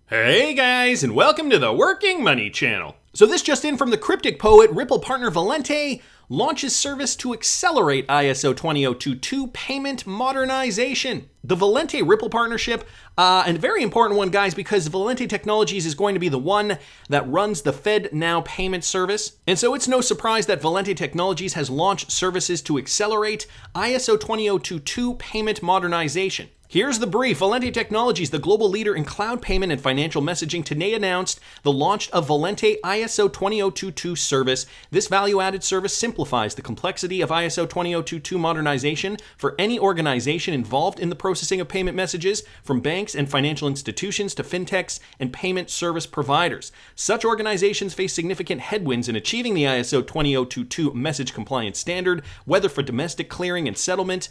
Hey guys, and welcome to the Working Money channel. So this just in from the cryptic poet, Ripple partner Valente launches service to accelerate ISO 20022 payment modernization. The Valente Ripple partnership, and a very important one, guys, because Valente Technologies is going to be the one that runs the FedNow payment service. And so it's no surprise that Valente Technologies has launched services to accelerate ISO 20022 payment modernization. Here's the brief. Valente Technologies, the global leader in cloud payment and financial messaging, today announced the launch of Valente ISO 20022 service. This value-added service simplifies the complexity of ISO 20022 modernization for any organization involved in the processing of payment messages, from banks and financial institutions to fintechs and payment service providers. Such organizations face significant headwinds in achieving the ISO 20022 message compliance standard, whether for domestic clearing and settlement,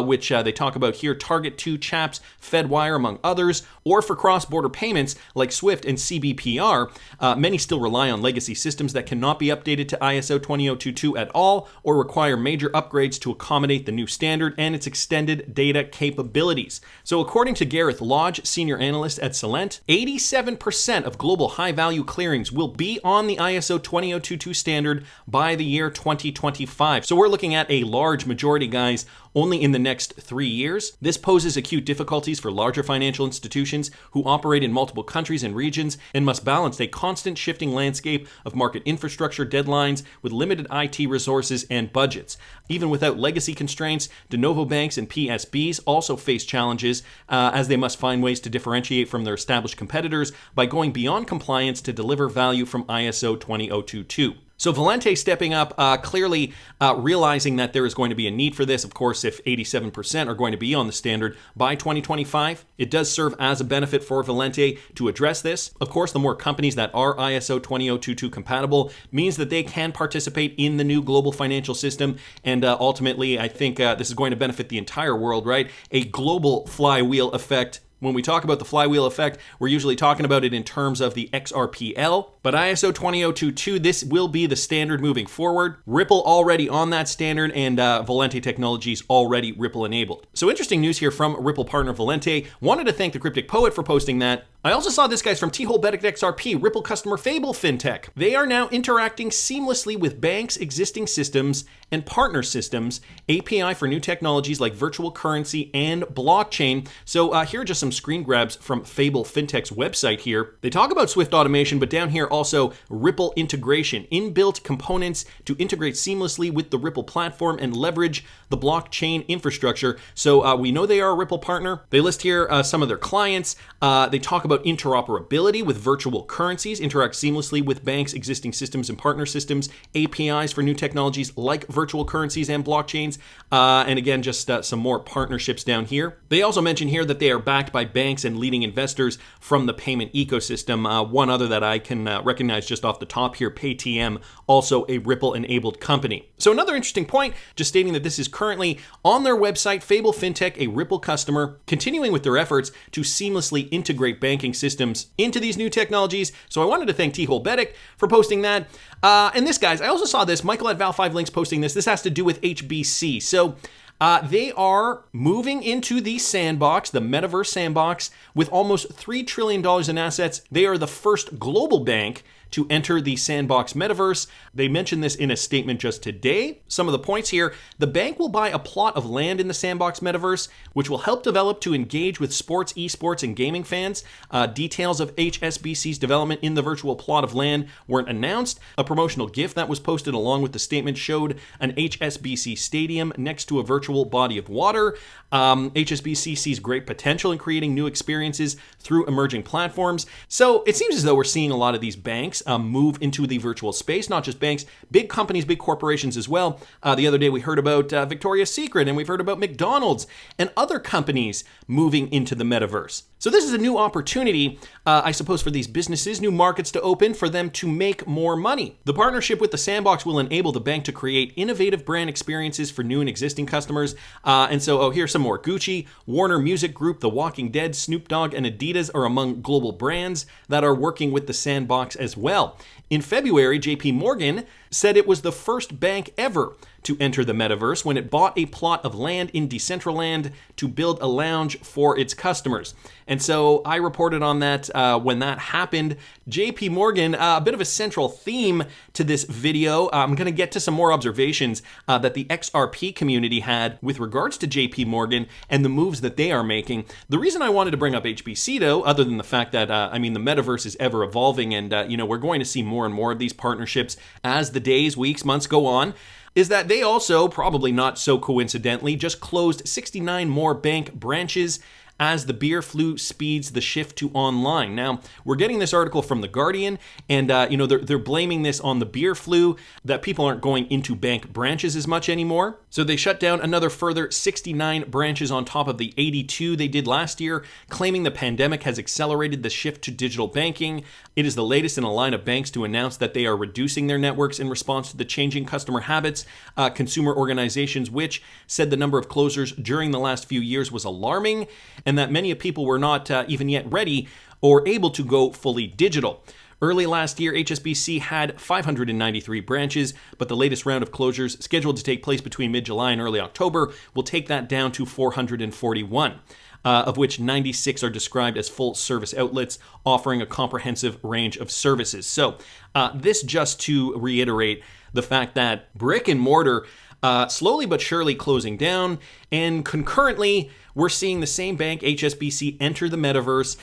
which they talk about here, Target 2, Chaps, Fedwire, among others, or for cross-border payments like SWIFT and CBPR. Many still rely on legacy systems that cannot be updated to ISO 20022 at all, or require major upgrades to accommodate the new standard and its extended data capabilities. So according to Gareth Lodge, senior analyst at Valente, 87% of global high-value clearings will be on the ISO 20022 standard by the year 2025. So we're looking at a large majority, guys, only in the next 3 years. This poses acute difficulties for larger financial institutions who operate in multiple countries and regions and must balance a constant shifting landscape of market infrastructure deadlines with limited IT resources and budgets. Even without legacy constraints, de novo banks and PSBs also face challenges as they must find ways to differentiate from their established competitors by going beyond compliance to deliver value from ISO 20022. So Valente stepping up, clearly realizing that there is going to be a need for this. Of course, if 87% are going to be on the standard by 2025, it does serve as a benefit for Valente to address this. Of course, the more companies that are ISO 20022 compatible means that they can participate in the new global financial system. And ultimately, I think this is going to benefit the entire world, right? A global flywheel effect. When we talk about the flywheel effect, we're usually talking about it in terms of the XRPL, but ISO 20022, this will be the standard moving forward. Ripple already on that standard, and Valente Technologies already Ripple enabled. So interesting news here from Ripple partner Valente. Wanted to thank the Cryptic Poet for posting that. I also saw this, guys, from T-Hole-Betic XRP, Ripple customer Fable fintech. They are now interacting seamlessly with banks' existing systems and partner systems, API for new technologies like virtual currency and blockchain. So here are just some screen grabs from Fable Fintech's website here. They talk about Swift automation, but down here also Ripple integration, inbuilt components to integrate seamlessly with the Ripple platform and leverage the blockchain infrastructure. So we know they are a Ripple partner. They list here some of their clients. They talk about interoperability with virtual currencies, interact seamlessly with banks' existing systems and partner systems, APIs for new technologies like virtual currencies and blockchains, and again, just some more partnerships down here. They also mention here that they are backed by banks and leading investors from the payment ecosystem. One other that I can recognize just off the top here, Paytm, also a Ripple-enabled company. So another interesting point, just stating that this is currently on their website, Fable Fintech, a Ripple customer, continuing with their efforts to seamlessly integrate banking systems into these new technologies. So I wanted to thank T-Hole-Betic for posting that. And this, guys, I also saw this, Michael at Val5Links posting this. This has to do with HBC. So they are moving into the sandbox, the Metaverse sandbox, with almost $3 trillion in assets. They are the first global bank to enter the sandbox metaverse. They mentioned this in a statement just today. Some of the points here: the bank will buy a plot of land in the sandbox metaverse, which will help develop to engage with sports, esports, and gaming fans. Details of HSBC's development in the virtual plot of land weren't announced. A promotional GIF that was posted along with the statement showed an HSBC stadium next to a virtual body of water. HSBC sees great potential in creating new experiences through emerging platforms. So it seems as though we're seeing a lot of these banks move into the virtual space, not just banks, big companies, big corporations as well. The other day we heard about Victoria's Secret, and we've heard about McDonald's and other companies moving into the metaverse. So this is a new opportunity, I suppose, for these businesses, new markets to open for them to make more money. The partnership with the Sandbox will enable the bank to create innovative brand experiences for new and existing customers. And so, here's some more. Gucci, Warner Music Group, The Walking Dead, Snoop Dogg, and Adidas are among global brands that are working with the Sandbox as well. In February, JP Morgan said it was the first bank ever to enter the metaverse when it bought a plot of land in Decentraland to build a lounge for its customers. And so I reported on that when that happened. JP Morgan, a bit of a central theme to this video. I'm going to get to some more observations that the XRP community had with regards to JP Morgan and the moves that they are making. The reason I wanted to bring up HBC, though, other than the fact that, the metaverse is ever evolving and, we're going to see more and more of these partnerships as the days, weeks, months go on, is that they also, probably not so coincidentally, just closed 69 more bank branches as the beer flu speeds the shift to online. Now, we're getting this article from The Guardian, and they're blaming this on the beer flu, that people aren't going into bank branches as much anymore. So they shut down another further 69 branches on top of the 82 they did last year, claiming the pandemic has accelerated the shift to digital banking. It is the latest in a line of banks to announce that they are reducing their networks in response to the changing customer habits. Consumer organizations, which said the number of closures during the last few years was alarming, and that many people were not even yet ready or able to go fully digital. Early last year, HSBC had 593 branches, but the latest round of closures, scheduled to take place between mid-July and early October, will take that down to 441. Of which 96 are described as full-service outlets offering a comprehensive range of services. So this just to reiterate the fact that brick and mortar slowly but surely closing down, and concurrently we're seeing the same bank, HSBC, enter the metaverse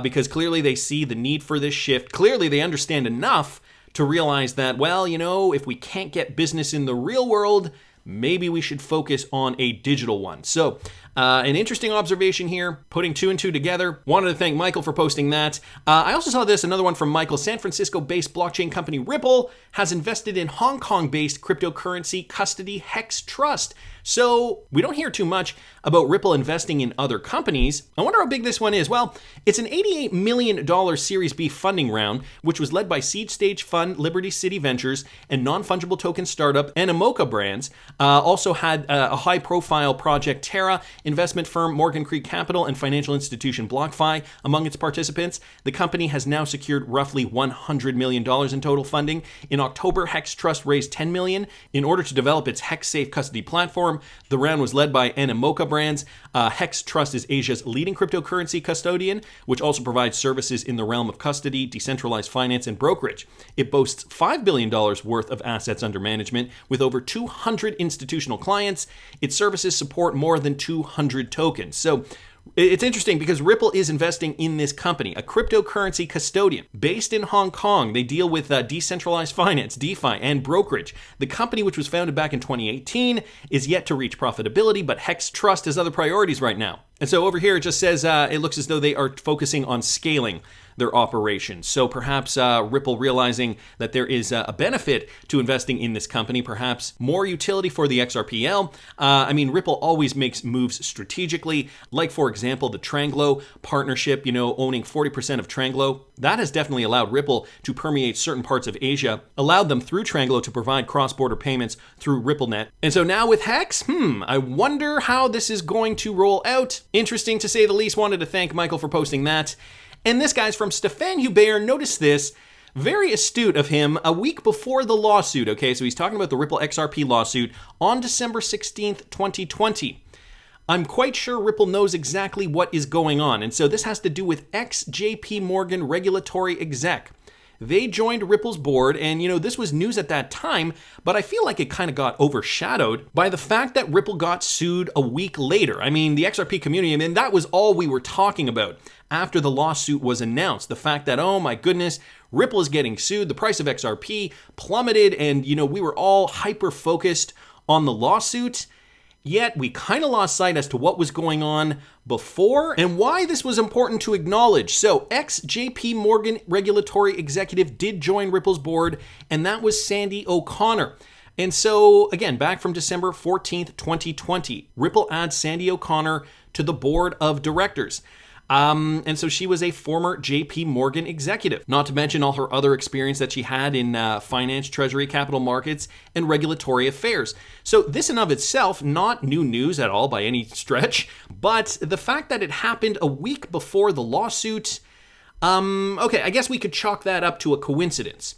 because clearly they see the need for this shift. Clearly they understand enough to realize that, well, if we can't get business in the real world, maybe we should focus on a digital one. So an interesting observation here, putting two and two together. Wanted to thank Michael for posting that. I also saw another one from Michael. San Francisco-based blockchain company Ripple has invested in Hong Kong-based cryptocurrency custody HEX Trust. So we don't hear too much about Ripple investing in other companies. I wonder how big this one is. Well, it's an $88 million Series B funding round, which was led by seed stage fund Liberty City Ventures and non-fungible token startup Animoca Brands. Also had a high-profile project Terra, investment firm Morgan Creek Capital, and financial institution BlockFi among its participants. The company has now secured roughly $100 million in total funding. In October, HEX Trust raised $10 million in order to develop its HEX Safe custody platform. The round was led by Animoca Brands. HEX Trust is Asia's leading cryptocurrency custodian, which also provides services in the realm of custody, decentralized finance, and brokerage. It boasts $5 billion worth of assets under management with over 200 institutional clients. Its services support more than 200 tokens. So it's interesting because Ripple is investing in this company, a cryptocurrency custodian based in Hong Kong. They deal with decentralized finance, DeFi, and brokerage. The company, which was founded back in 2018, is yet to reach profitability, but HEX Trust has other priorities right now. And so over here, it just says it looks as though they are focusing on scaling their operations. So perhaps Ripple realizing that there is a benefit to investing in this company, perhaps more utility for the XRPL. Ripple always makes moves strategically, like, for example, the Tranglo partnership, owning 40% of Tranglo. That has definitely allowed Ripple to permeate certain parts of Asia, allowed them through Tranglo to provide cross-border payments through RippleNet. And so now with HEX, I wonder how this is going to roll out. Interesting to say the least. Wanted to thank Michael for posting that. And this guy's from Stefan Hubert. Notice this. Very astute of him, a week before the lawsuit, okay? So he's talking about the Ripple XRP lawsuit on December 16th, 2020. I'm quite sure Ripple knows exactly what is going on. And so this has to do with ex-JP Morgan regulatory exec. They joined Ripple's board, and this was news at that time, but I feel like it kind of got overshadowed by the fact that Ripple got sued a week later. The XRP community, that was all we were talking about after the lawsuit was announced. The fact that, oh my goodness, Ripple is getting sued, the price of XRP plummeted, and we were all hyper-focused on the lawsuit. Yet we kind of lost sight as to what was going on before and why this was important to acknowledge. So ex-JP Morgan regulatory executive did join Ripple's board, and that was Sandy O'Connor. And so, again, back from December 14th, 2020, Ripple adds Sandy O'Connor to the board of directors. And so she was a former JP Morgan executive, not to mention all her other experience that she had in finance, treasury, capital markets, and regulatory affairs. So this in of itself, not new news at all by any stretch, but the fact that it happened a week before the lawsuit, okay, I guess we could chalk that up to a coincidence.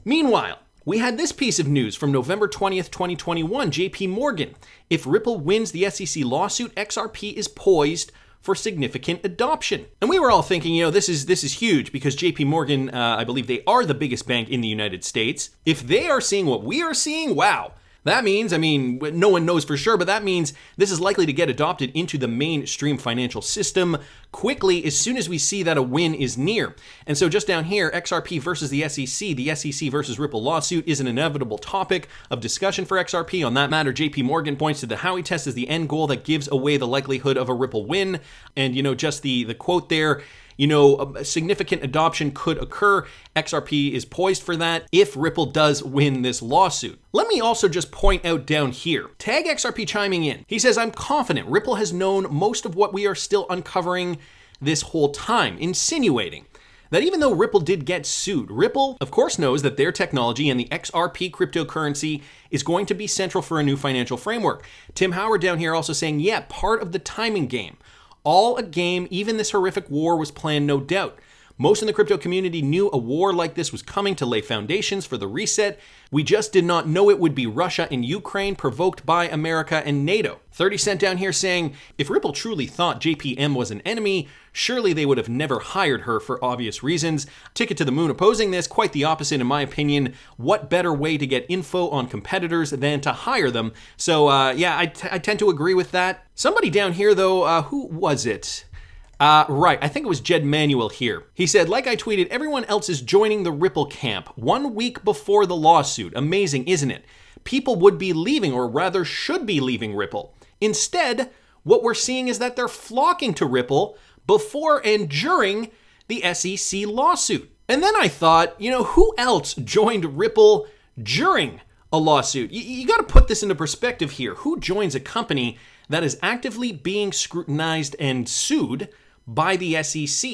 Meanwhile, We had this piece of news from November 20th, 2021, JP Morgan. If Ripple wins the SEC lawsuit, XRP is poised for significant adoption. And we were all thinking, this is huge because JP Morgan, I believe they are the biggest bank in the United States. If they are seeing what we are seeing, wow. That means, no one knows for sure, but that means this is likely to get adopted into the mainstream financial system quickly as soon as we see that a win is near. And so just down here, XRP versus the SEC versus Ripple lawsuit is an inevitable topic of discussion for XRP. On that matter, JP Morgan points to the Howey test as the end goal that gives away the likelihood of a Ripple win. And, just the quote there, a significant adoption could occur. XRP is poised for that if Ripple does win this lawsuit. Let me also just point out down here, Tag XRP chiming in. He says, I'm confident Ripple has known most of what we are still uncovering this whole time, insinuating that even though Ripple did get sued, Ripple, of course, knows that their technology and the XRP cryptocurrency is going to be central for a new financial framework. Tim Howard down here also saying, yeah, part of the timing game. All a game, even this horrific war was planned, no doubt. Most in the crypto community knew a war like this was coming to lay foundations for the reset. We just did not know it would be Russia and Ukraine provoked by America and NATO. 30 Cent down here saying, if Ripple truly thought JPM was an enemy, surely they would have never hired her for obvious reasons. Ticket to the Moon opposing this, quite the opposite in my opinion. What better way to get info on competitors than to hire them? So I tend to agree with that. Somebody down here though, who was it? Right, I think it was Jed Manuel here. He said, like I tweeted, everyone else is joining the Ripple camp 1 week before the lawsuit. Amazing, isn't it? People would be leaving, or rather should be leaving Ripple. Instead, what we're seeing is that they're flocking to Ripple before and during the SEC lawsuit. And then I thought, who else joined Ripple during a lawsuit? You got to put this into perspective here. Who joins a company that is actively being scrutinized and sued by the SEC?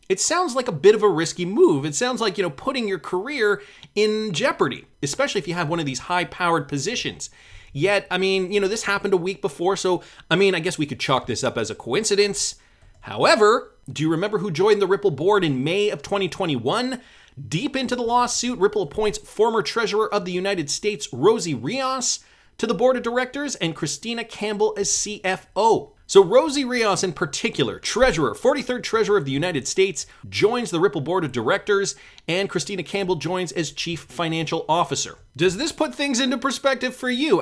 It sounds like a bit of a risky move. It sounds like, putting your career in jeopardy, especially if you have one of these high-powered positions. Yet, this happened a week before, so, I guess we could chalk this up as a coincidence. However, do you remember who joined the Ripple board in May of 2021? Deep into the lawsuit, Ripple appoints former Treasurer of the United States, Rosie Rios, to the board of directors and Christina Campbell as CFO. So Rosie Rios in particular, Treasurer, 43rd Treasurer of the United States, joins the Ripple board of directors, and Christina Campbell joins as Chief Financial Officer. Does this put things into perspective for you?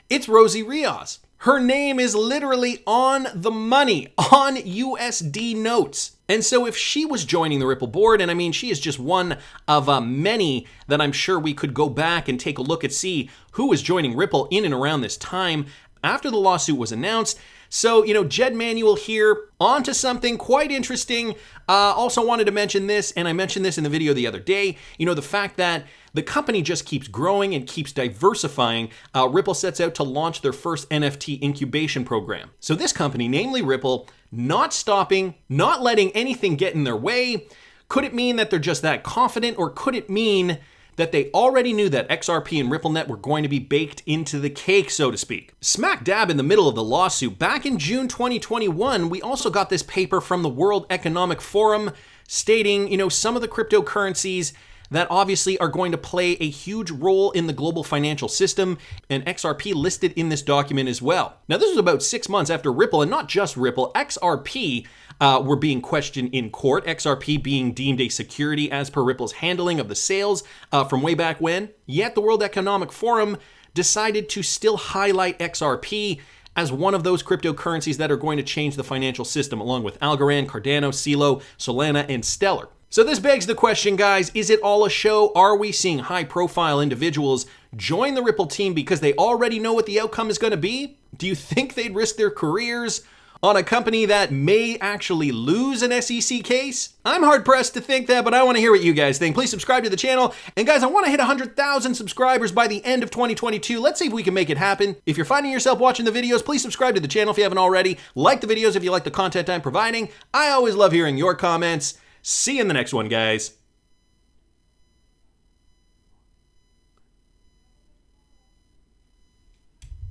It's Rosie Rios. Her name is literally on the money, on USD notes. And so if she was joining the Ripple board, and she is just one of many that I'm sure we could go back and take a look and see who was joining Ripple in and around this time after the lawsuit was announced. So, Jed Manuel here, on to something quite interesting. Also wanted to mention this, and I mentioned this in the video the other day, the fact that the company just keeps growing and keeps diversifying. Ripple sets out to launch their first NFT incubation program. So this company, namely Ripple, not stopping, not letting anything get in their way. Could it mean that they're just that confident, or could it mean that they already knew that XRP and RippleNet were going to be baked into the cake, so to speak? Smack dab in the middle of the lawsuit, back in June 2021, we also got this paper from the World Economic Forum stating, some of the cryptocurrencies that obviously are going to play a huge role in the global financial system, and XRP listed in this document as well. Now, this was about 6 months after Ripple, and not just Ripple, XRP were being questioned in court, XRP being deemed a security as per Ripple's handling of the sales from way back when. Yet the World Economic Forum decided to still highlight XRP as one of those cryptocurrencies that are going to change the financial system, along with Algorand, Cardano, Celo, Solana, and Stellar. So this begs the question, guys, is it all a show? Are we seeing high-profile individuals join the Ripple team because they already know what the outcome is going to be? Do you think they'd risk their careers on a company that may actually lose an SEC case? I'm hard-pressed to think that, but I want to hear what you guys think. Please subscribe to the channel. And guys, I want to hit 100,000 subscribers by the end of 2022. Let's see if we can make it happen. If you're finding yourself watching the videos, please subscribe to the channel if you haven't already. Like the videos if you like the content I'm providing. I always love hearing your comments. See you in the next one, guys.